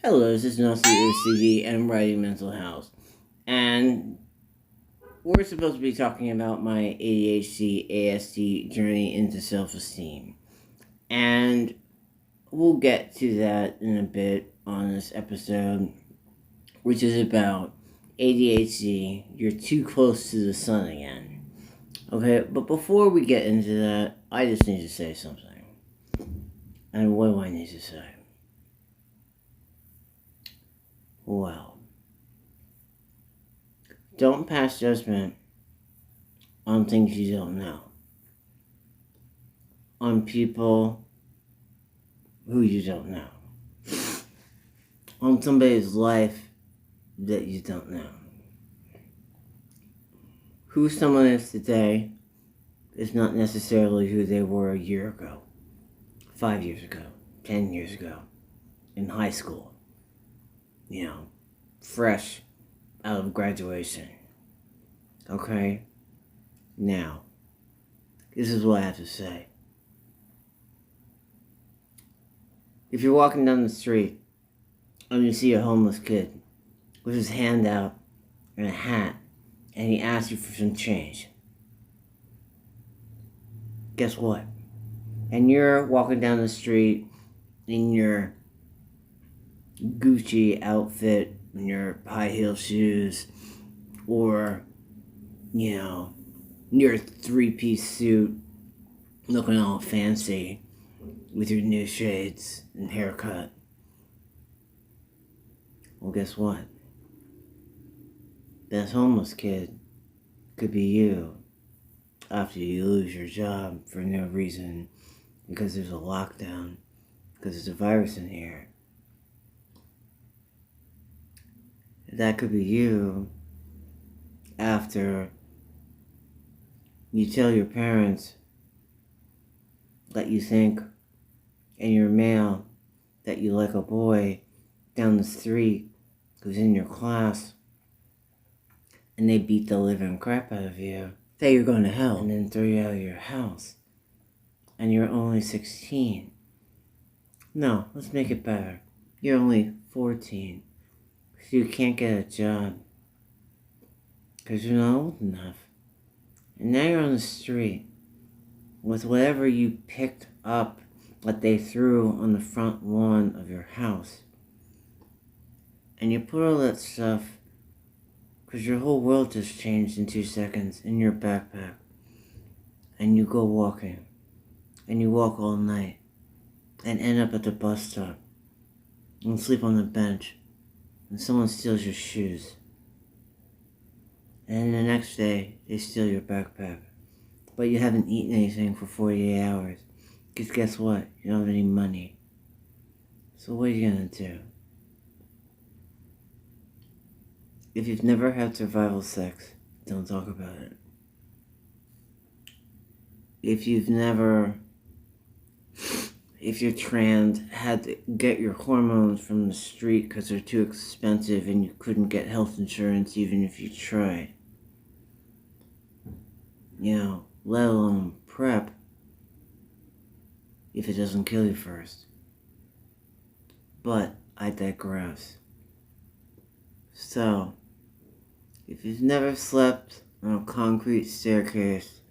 Hello, this is Natsuya OCD and Writing Mental Health. And we're supposed to be talking about my ADHD ASD journey into self-esteem. And we'll get to that in a bit on this episode, which is about ADHD, you're too close to the sun again. Okay, but before we get into that, I just need to say something. And what do I need to say? Well, don't pass judgment on things you don't know. On people who you don't know. On somebody's life that you don't know. Who someone is today is not necessarily who they were a year ago, 5 years ago, 10 years ago, in high school. Fresh out of graduation. Okay? Now, this is what I have to say. If you're walking down the street and you see a homeless kid with his hand out and a hat and he asks you for some change, guess what? And you're walking down the street in your Gucci outfit and your high heel shoes, or your three-piece suit looking all fancy with your new shades and haircut. Well, guess what? That homeless kid could be you after you lose your job for no reason because there's a lockdown, because there's a virus in here. That could be you after you tell your parents that you think in your mail that you like a boy down the street who's in your class and they beat the living crap out of you, say you're going to hell, and then throw you out of your house and you're only 16. No, let's make it better. You're only 14. So you can't get a job because you're not old enough. And now you're on the street with whatever you picked up that they threw on the front lawn of your house. And you put all that stuff, because your whole world just changed in 2 seconds, in your backpack. And you go walking. And you walk all night. And end up at the bus stop. And sleep on the bench. And someone steals your shoes. And the next day, they steal your backpack. But you haven't eaten anything for 48 hours. Because guess what? You don't have any money. So what are you gonna do? If you've never had survival sex, don't talk about it. If you're trans, had to get your hormones from the street because they're too expensive and you couldn't get health insurance even if you tried. Let alone PrEP if it doesn't kill you first. But I digress. So, if you've never slept on a concrete staircase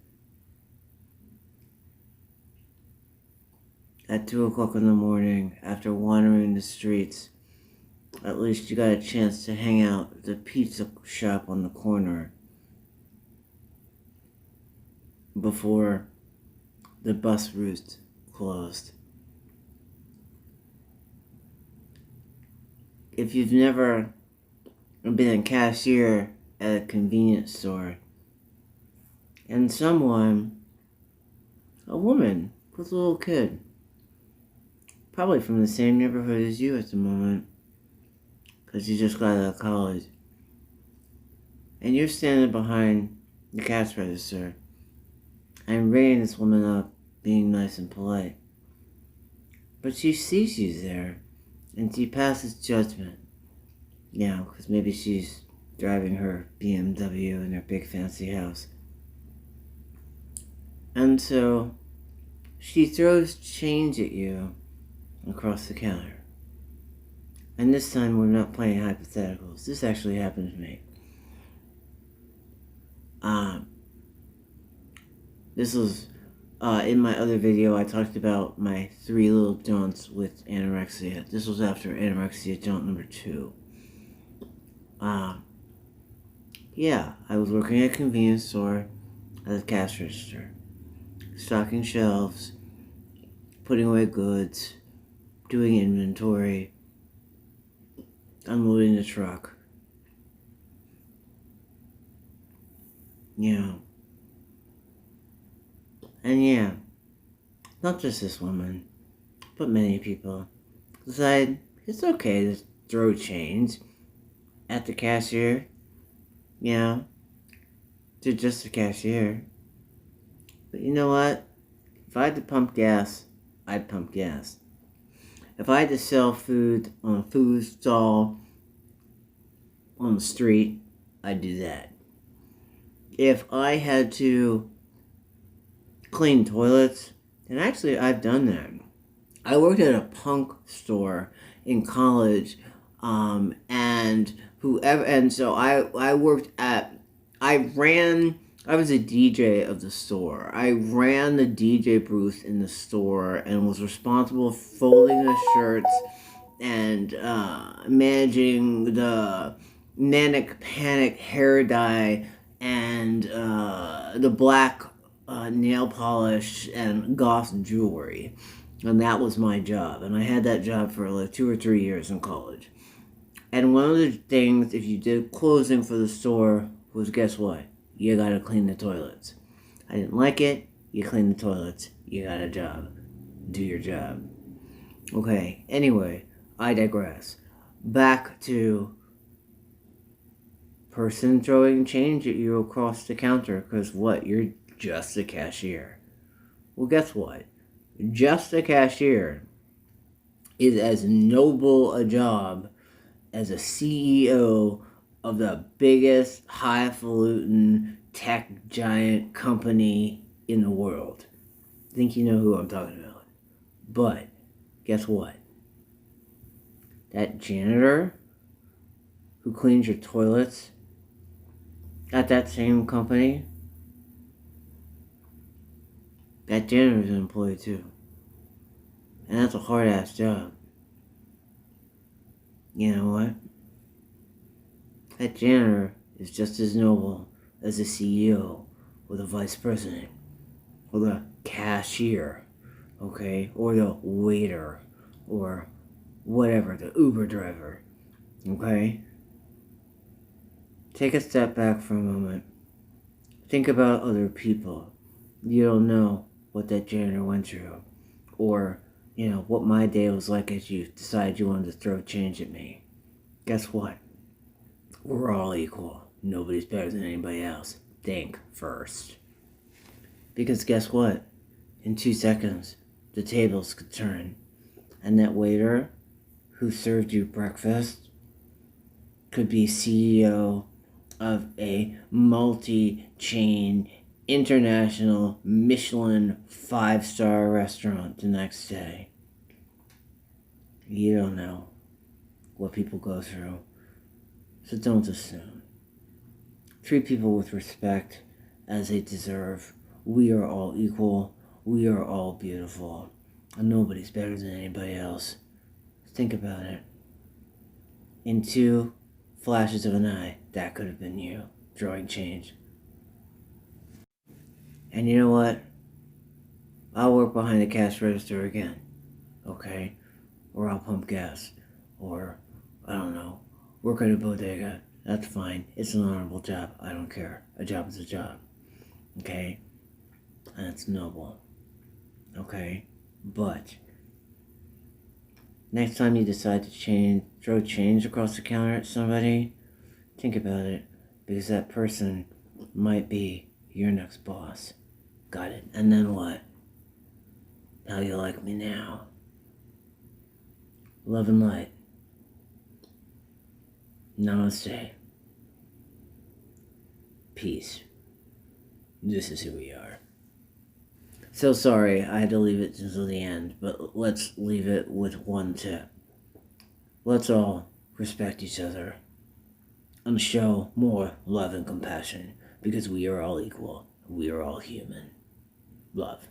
at 2 o'clock in the morning after wandering the streets, at least you got a chance to hang out at the pizza shop on the corner before the bus route closed. If you've never been a cashier at a convenience store and a woman with a little kid, probably from the same neighborhood as you at the moment, because you just got out of college, and you're standing behind the cash register and rating this woman up, being nice and polite. But she sees you there, and she passes judgment. Because maybe she's driving her BMW in her big fancy house. And so she throws change at you across the counter. And this time we're not playing hypotheticals. This actually happened to me. This was in my other video. I talked about my 3 little jaunts with anorexia. This was after anorexia jaunt number 2. Yeah, I was working at a convenience store as a cash register, stocking shelves, putting away goods, doing inventory, unloading the truck. Yeah. And yeah, not just this woman, but many people decide it's okay to throw change at the cashier. Yeah, to just the cashier. But you know what? If I had to pump gas, I'd pump gas. If I had to sell food on a food stall on the street, I'd do that. If I had to clean toilets, and actually I've done that. I worked at a punk store in college, so I was a DJ of the store. I ran the DJ booth in the store and was responsible for folding the shirts and managing the manic panic hair dye and the black nail polish and goth jewelry. And that was my job. And I had that job for like 2 or 3 years in college. And one of the things, if you did closing for the store, was guess what? You gotta clean the toilets. I didn't like it. You clean the toilets. You got a job. Do your job. Okay, anyway, I digress. Back to person throwing change at you across the counter. Because what? You're just a cashier. Well, guess what? Just a cashier is as noble a job as a CEO of the biggest highfalutin tech giant company in the world. I think you know who I'm talking about. But guess what? That janitor who cleans your toilets at that same company, that janitor's an employee too. And that's a hard-ass job. You know what? That janitor is just as noble as the CEO or the vice president or the cashier, okay? Or the waiter or whatever, the Uber driver, okay? Take a step back for a moment. Think about other people. You don't know what that janitor went through, or, you know, what my day was like as you decided you wanted to throw change at me. Guess what? We're all equal. Nobody's better than anybody else. Think first. Because guess what? In 2 seconds, the tables could turn. And that waiter who served you breakfast could be CEO of a multi-chain international Michelin 5-star restaurant the next day. You don't know what people go through, so don't assume. Treat people with respect as they deserve. We are all equal. We are all beautiful. And nobody's better than anybody else. Think about it. In 2 flashes of an eye, that could have been you drawing change. And you know what? I'll work behind the cash register again, okay? Or I'll pump gas, or, I don't know, work at a bodega. That's fine. It's an honorable job. I don't care. A job is a job, okay? And it's noble, okay? But next time you decide to throw change across the counter at somebody, think about it, because that person might be your next boss. Got it. And then what? How you like me now? Love and light. Namaste. Peace. This is who we are. So sorry I had to leave it until the end, but let's leave it with one tip. let's all respect each other and show more love and compassion because we are all equal. We are all human. Love.